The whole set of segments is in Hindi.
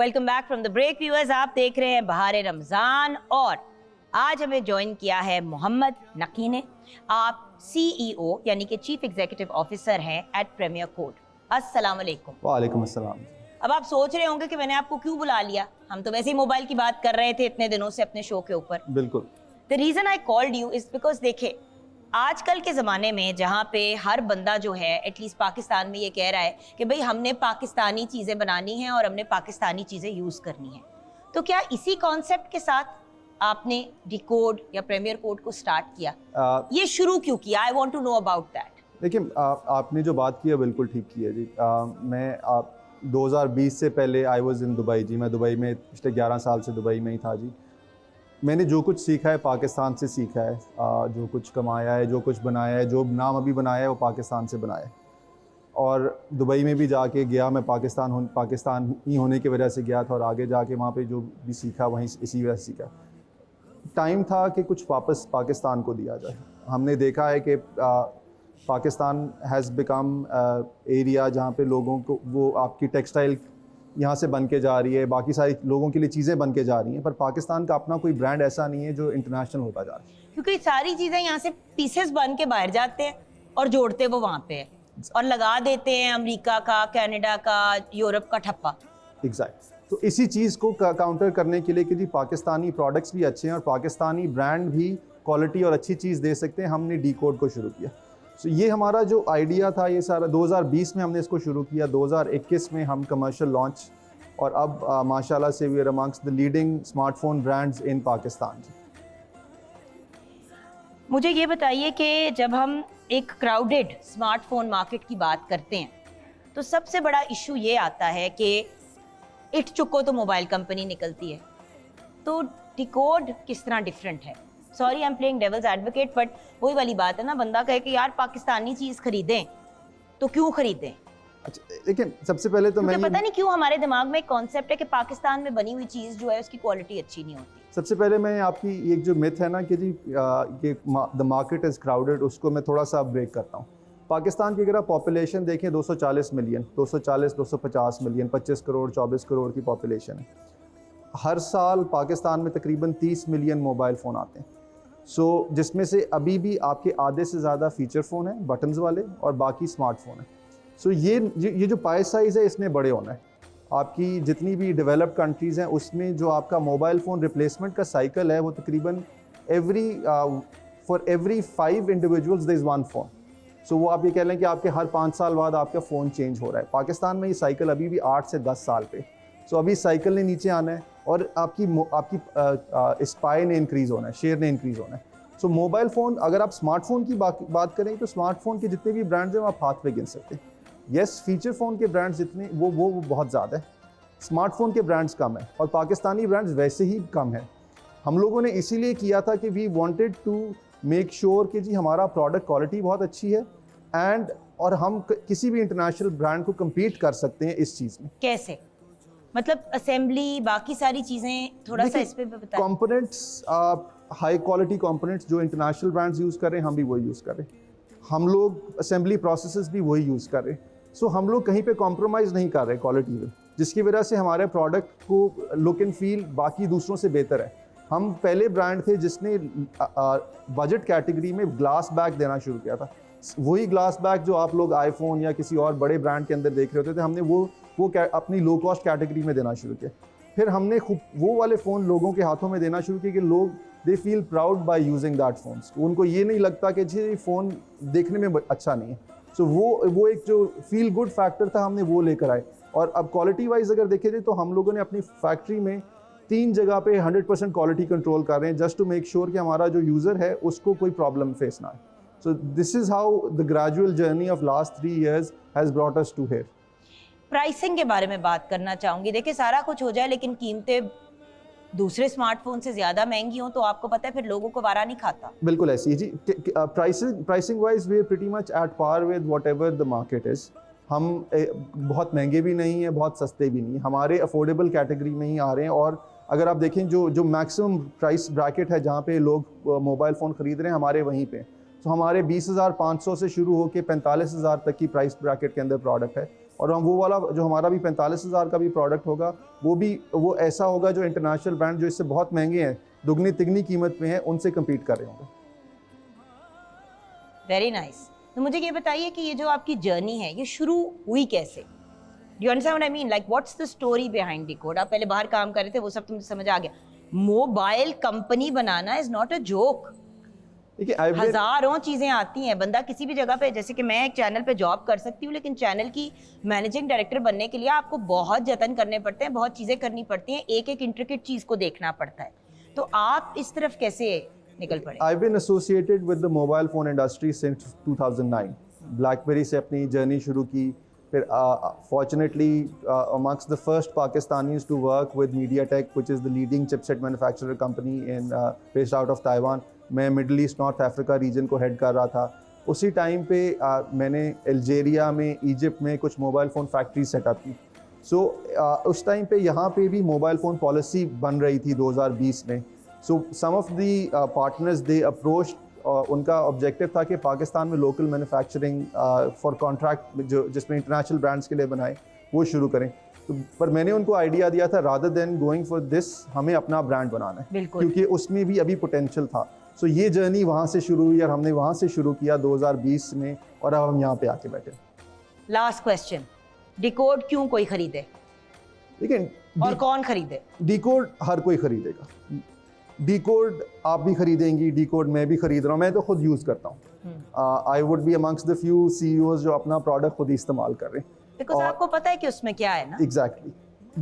Welcome back from the break viewers. आप देख रहे हैं बहार रमज़ान और आज हमें ज्वाइन किया है मोहम्मद नकी ने। आप CEO यानी कि चीफ एग्जीक्यूटिव ऑफिसर हैं एट प्रीमियर कोड। अस्सलाम वालेकुम। वालेकुम अस्सलाम। अब आप सोच रहे होंगे कि मैंने आपको क्यों बुला लिया, हम तो वैसे ही मोबाइल की बात कर रहे थे इतने दिनों से अपने शो के ऊपर। बिल्कुल। The reason I called you is because देखे आजकल के ज़माने में जहाँ पे हर बंदा जो है एटलीस्ट पाकिस्तान में ये कह रहा है कि भाई हमने पाकिस्तानी चीज़ें बनानी हैं और हमने पाकिस्तानी चीज़ें यूज़ करनी हैं, तो क्या इसी कॉन्सेप्ट के साथ आपने डिकोड या प्रीमियर कोड को स्टार्ट किया? ये शुरू क्यों किया? I want to know about that. देखिए, आपने जो बात की है बिल्कुल ठीक की है जी। मैं 2020 से पहले आई वॉज इन दुबई जी। मैं दुबई में पिछले 11 साल से दुबई में ही था जी। मैंने जो कुछ सीखा है पाकिस्तान से सीखा है, जो कुछ कमाया है, जो कुछ बनाया है, जो नाम अभी बनाया है वो पाकिस्तान से बनाया है। और दुबई में भी जाके गया मैं पाकिस्तान ही होने की वजह से गया था, और आगे जाके वहाँ पे जो भी सीखा वहीं इसी वजह से सीखा। टाइम था कि कुछ वापस पाकिस्तान को दिया जाए। हमने देखा है कि पाकिस्तान हैज़ बिकम एरिया जहाँ पे लोगों को वो आपकी टेक्सटाइल यहाँ से बन के जा रही है, बाकी सारी लोगों के लिए चीज़ें बन के जा रही हैं, पर पाकिस्तान का अपना कोई ब्रांड ऐसा नहीं है जो इंटरनेशनल होता जा रहा है। क्योंकि सारी चीज़ें यहाँ से पीसेस बन के बाहर जाते हैं और जोड़ते वो वहाँ पे है और लगा देते हैं अमेरिका का, कनाडा का, यूरोप का ठप्पा। एग्जैक्ट। तो इसी चीज़ को काउंटर करने के लिए कि जी पाकिस्तानी प्रोडक्ट्स भी अच्छे हैं और पाकिस्तानी ब्रांड भी क्वालिटी और अच्छी चीज़ दे सकते हैं, हमने डिकोड को शुरू किया। सो ये हमारा जो आइडिया था ये सारा 2020 में हमने इसको शुरू किया। 2021 में हम कमर्शियल लॉन्च, और अब माशाल्लाह से we are amongst the leading smartphone brands in Pakistan. मुझे ये बताइए कि जब हम एक क्राउडेड स्मार्टफोन मार्केट की बात करते हैं तो सबसे बड़ा इशू ये आता है कि इट चुको तो मोबाइल कंपनी निकलती है, तो डिकोड किस तरह डिफरेंट है? Sorry I am playing devil's advocate, but वही वाली बात है ना, बंदा कहे कि यार पाकिस्तानी चीज़ खरीदें तो क्यों खरीदें? अच्छा, लेकिन सबसे पहले तो मैं पता नहीं क्यों हमारे दिमाग में एक कॉन्सेप्ट है कि पाकिस्तान में बनी हुई चीज़ जो है उसकी क्वालिटी अच्छी नहीं होती। सबसे पहले मैं आपकी एक जो मिथ है ना कि जी ये द मार्केट इज़ क्राउडेड, उसको मैं थोड़ा सा ब्रेक करता हूँ। पाकिस्तान की अगर आप पॉपुलेशन देखें 240 मिलियन, 250 मिलियन, 25 करोड़ 24 करोड़ की पॉपुलेशन है। हर साल पाकिस्तान में तकरीबन 30 मिलियन मोबाइल फ़ोन आते हैं। सो जिसमें से अभी भी आपके आधे से ज़्यादा फ़ीचर फ़ोन है बटन्स वाले और बाकी स्मार्टफोन है। सो ये जो पाई साइज़ है इसने बड़े होना है। आपकी जितनी भी डेवलप्ड कंट्रीज़ हैं उसमें जो आपका मोबाइल फ़ोन रिप्लेसमेंट का साइकिल है वो तकरीबन for every 5 individuals there is 1 phone. So वो आप ये कह लें कि आपके हर 5 साल बाद आपका फ़ोन चेंज हो रहा है। पाकिस्तान में ये साइकिल अभी भी 8 से 10 साल पे। सो अभी साइकिल ने नीचे आना है और आपकी स्पाई ने इंक्रीज़ होना है, शेयर ने इंक्रीज़ होना है। सो मोबाइल फ़ोन, अगर आप स्मार्टफोन की बात करें तो स्मार्टफोन के जितने भी ब्रांड्स हैं वो आप हाथ पे गिन सकते हैं। यस, फीचर फ़ोन के ब्रांड्स जितने वो बहुत ज़्यादा है, स्मार्टफोन के ब्रांड्स कम है और पाकिस्तानी ब्रांड्स वैसे ही कम है। हम लोगों ने इसीलिए किया था कि we wanted to make sure कि जी हमारा प्रोडक्ट क्वालिटी बहुत अच्छी है और हम किसी भी इंटरनेशनल ब्रांड को कम्पीट कर सकते हैं इस चीज़ में। कैसे? मतलब असेंबली, बाकी सारी चीज़ें थोड़ा सा इस पे बताएं। कंपोनेंट्स, हाई क्वालिटी कंपोनेंट्स जो इंटरनेशनल ब्रांड्स यूज़ कर रहे हैं हम भी वही यूज़ कर रहे हैं। हम लोग असेंबली प्रोसेसेस भी वही यूज़ कर रहे हैं। सो हम लोग कहीं पे कॉम्प्रोमाइज़ नहीं कर रहे क्वालिटी में, जिसकी वजह से हमारे प्रोडक्ट को लुक एंड फील बाकी दूसरों से बेहतर है। हम पहले ब्रांड थे जिसने बजट कैटेगरी में ग्लास बैग देना शुरू किया था। वही ग्लास बैग जो आप लोग आईफोन या किसी और बड़े ब्रांड के अंदर देख रहे होते थे, हमने वो अपनी लो कॉस्ट कैटेगरी में देना शुरू किया। फिर हमने खूब वो वाले फ़ोन लोगों के हाथों में देना शुरू किया कि लोग they feel proud by using that phones. उनको ये नहीं लगता कि जी फ़ोन देखने में अच्छा नहीं है। सो वो एक जो फील गुड फैक्टर था हमने वो लेकर आए। और अब क्वालिटी वाइज अगर देखे जाए तो हम लोगों ने अपनी फैक्ट्री में 3 जगह पे 100% क्वालिटी कंट्रोल कर रहे हैं, जस्ट टू मेक श्योर कि हमारा जो यूज़र है उसको कोई प्रॉब्लम फेस ना आए। So this is how the gradual journey of last 3 years has brought us to here. Pricing के बारे में बात करना चाहूँगी। देखिए सारा कुछ हो जाए लेकिन कीमतें दूसरे स्मार्टफोन से ज़्यादा महंगी हों तो आपको पता है फिर लोगों को वारा नहीं खाता। बिल्कुल ऐसी है जी। Pricing wise we are pretty much at par with whatever the market is. हम बहुत महंगे भी नहीं हैं, बहुत सस्ते भी नहीं, हमारे अफोर्डेबल कैटेगरी में ही आ रहे हैं। और अगर आप देखें जो मैक्सिमम प्राइस ब्रैकेट है जहाँ पे लोग मोबाइल फ़ोन ख़रीद रहे हैं हमारे वहीं पे, तो हमारे 20,500 से शुरू होकर 45,000 तक की प्राइस ब्रैकेट के अंदर प्रोडक्ट है। और हम वो वाला जो हमारा भी 45,000 का भी प्रोडक्ट होगा वो ऐसा होगा जो इंटरनेशनल ब्रांड जो इससे बहुत महंगे हैं, दुगनी तिगनी कीमत पे हैं, उनसे कम्पीट कर रहे होंगे। Very nice. तो मुझे ये बताइए कि ये जो आपकी जर्नी है ये शुरू हुई कैसे? Do you understand what I mean? Like what's the story behind decode? आप पहले बाहर काम कर रहे थे, वो सब तो मुझे समझ आ गया। Mobile company banana is not a joke. देखिए हजारों चीजें आती हैं। बंदा किसी भी जगह पे, जैसे कि मैं एक चैनल पे जॉब कर सकती हूँ, लेकिन चैनल की मैनेजिंग डायरेक्टर बनने के लिए आपको बहुत जतन करने पड़ते हैं, बहुत चीजें करनी पड़ती हैं, एक एक इंट्रिकेट चीज को देखना पड़ता है। तो आप इस तरफ कैसे निकल पड़े? I've been associated with the mobile phone industry since 2009. BlackBerry से अपनी जर्नी शुरू की, फिर fortunately amongst the first Pakistanis to work with MediaTek, which is the leading chipset manufacturer company based out of Taiwan. मैं middle east north Africa reason को हेड कर रहा था। उसी टाइम पे मैंने अल्जेरिया में, इजिप्ट में कुछ मोबाइल फ़ोन फैक्ट्री सेटअप की। उस टाइम पे यहाँ पे भी मोबाइल फ़ोन पॉलिसी बन रही थी 2020 में। So some of the partners they approach, उनका ऑब्जेक्टिव था कि पाकिस्तान में लोकल मैन्युफैक्चरिंग फॉर कॉन्ट्रैक्ट जो जिसमें इंटरनेशनल ब्रांड्स के लिए बनाए वो शुरू करें। तो पर मैंने उनको आइडिया दिया था rather than going for this, हमें अपना ब्रांड बनाना है, क्योंकि उसमें भी अभी पोटेंशियल था। सो ये जर्नी वहाँ से शुरू हुई और हमने वहाँ से शुरू किया 2020 में, और अब हम यहाँ पे आके बैठे। लास्ट क्वेश्चन, डिकोड क्यों कोई खरीदे? लेकिन और कौन खरीदे? डिकोड हर कोई खरीदेगा। डिकोड आप भी खरीदेंगी, डिकोड मैं भी खरीद रहा हूँ, मैं तो खुद यूज़ करता हूँ। I would be amongst the few CEOs जो अपना प्रोडक्ट खुद ही इस्तेमाल कर रहे हैं, बिकॉज़ आपको पता है कि उसमें क्या है ना। एग्जैक्टली।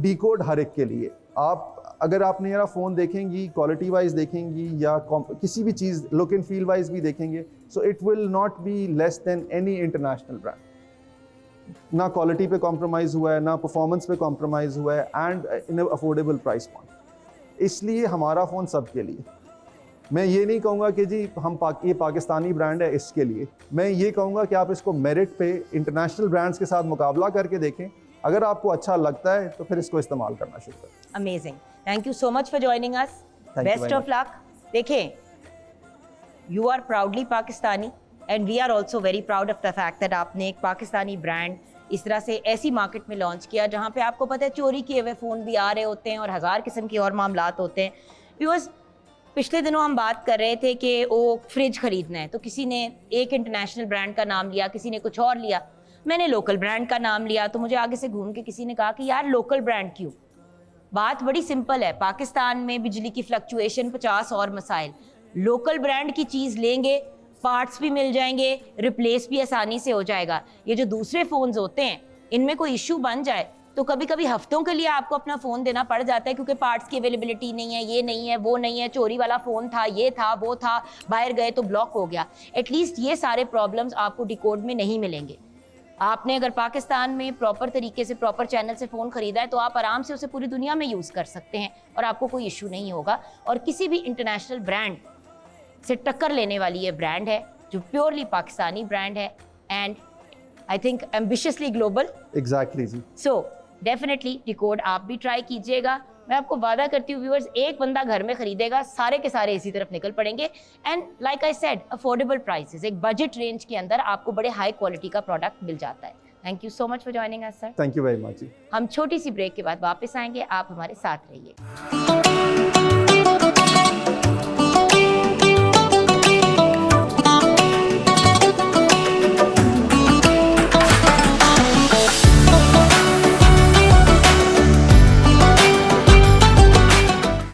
डिकोड हर एक के लिए। आप अगर आपने मेरा फ़ोन देखेंगी, क्वालिटी वाइज देखेंगी या किसी भी चीज़ लुक एंड फील वाइज भी देखेंगे, so it will not be less than any international brand. ना क्वालिटी पे कॉम्प्रोमाइज़ हुआ है, ना परफॉर्मेंस पे कॉम्प्रोमाइज़ हुआ है, and in affordable price point. इसलिए हमारा फ़ोन सबके लिए। मैं ये नहीं कहूँगा कि जी ये पाकिस्तानी ब्रांड है इसके लिए। मैं ये कहूँगा कि आप इसको मेरिट पे इंटरनेशनल ब्रांड्स के साथ मुकाबला करके देखें। अगर आपको अच्छा लगता है तो फिर इसको इस्तेमाल करना शुरू करें। Amazing, thank you so much for joining us. Best of luck. देखें, you are proudly Pakistani and we are also very proud of the fact that आपने एक पाकिस्तानी ब्रांड इस तरह से ऐसी मार्केट में लॉन्च किया जहाँ पे आपको पता है चोरी किए हुए फ़ोन भी आ रहे होते हैं और हज़ार किस्म के और मामलात होते हैं। बिकॉज पिछले दिनों हम बात कर रहे थे कि वो फ्रिज खरीदना है, तो किसी ने एक इंटरनेशनल ब्रांड का नाम लिया, किसी ने कुछ और लिया, मैंने लोकल ब्रांड का नाम लिया। तो मुझे आगे से घूम के किसी ने कहा कि यार लोकल ब्रांड क्यों? बात बड़ी सिंपल है, पाकिस्तान में बिजली की फ्लक्चुएशन, 50 और मसाइल। लोकल ब्रांड की चीज़ लेंगे, पार्ट्स भी मिल जाएंगे, रिप्लेस भी आसानी से हो जाएगा। ये जो दूसरे फ़ोन्स होते हैं, इनमें कोई इशू बन जाए तो कभी कभी हफ्तों के लिए आपको अपना फ़ोन देना पड़ जाता है, क्योंकि पार्ट्स की अवेलेबिलिटी नहीं है, ये नहीं है, वो नहीं है, चोरी वाला फ़ोन था, ये था, वो था, बाहर गए तो ब्लॉक हो गया। एटलीस्ट ये सारे प्रॉब्लम्स आपको डिकोड में नहीं मिलेंगे। आपने अगर पाकिस्तान में प्रॉपर तरीके से, प्रॉपर चैनल से फ़ोन ख़रीदा है तो आप आराम से उसे पूरी दुनिया में यूज़ कर सकते हैं और आपको कोई इशू नहीं होगा। और किसी भी इंटरनेशनल ब्रांड से टक्कर लेने वाली ये ब्रांड है जो प्योरली पाकिस्तानी ब्रांड है, and I think ambitiously global. Exactly जी। सो डेफिनेटली डिकोड आप भी ट्राई कीजिएगा। मैं आपको वादा करती हूँ व्यूअर्स, एक बंदा घर में खरीदेगा, सारे के सारे इसी तरफ निकल पड़ेंगे। And like I said, affordable prices, एक बजट रेंज के अंदर आपको बड़े हाई क्वालिटी का प्रोडक्ट मिल जाता है। Thank you so much for joining us sir. Thank you very much जी। हम छोटी सी ब्रेक के बाद वापस आएंगे, आप हमारे साथ रहिए।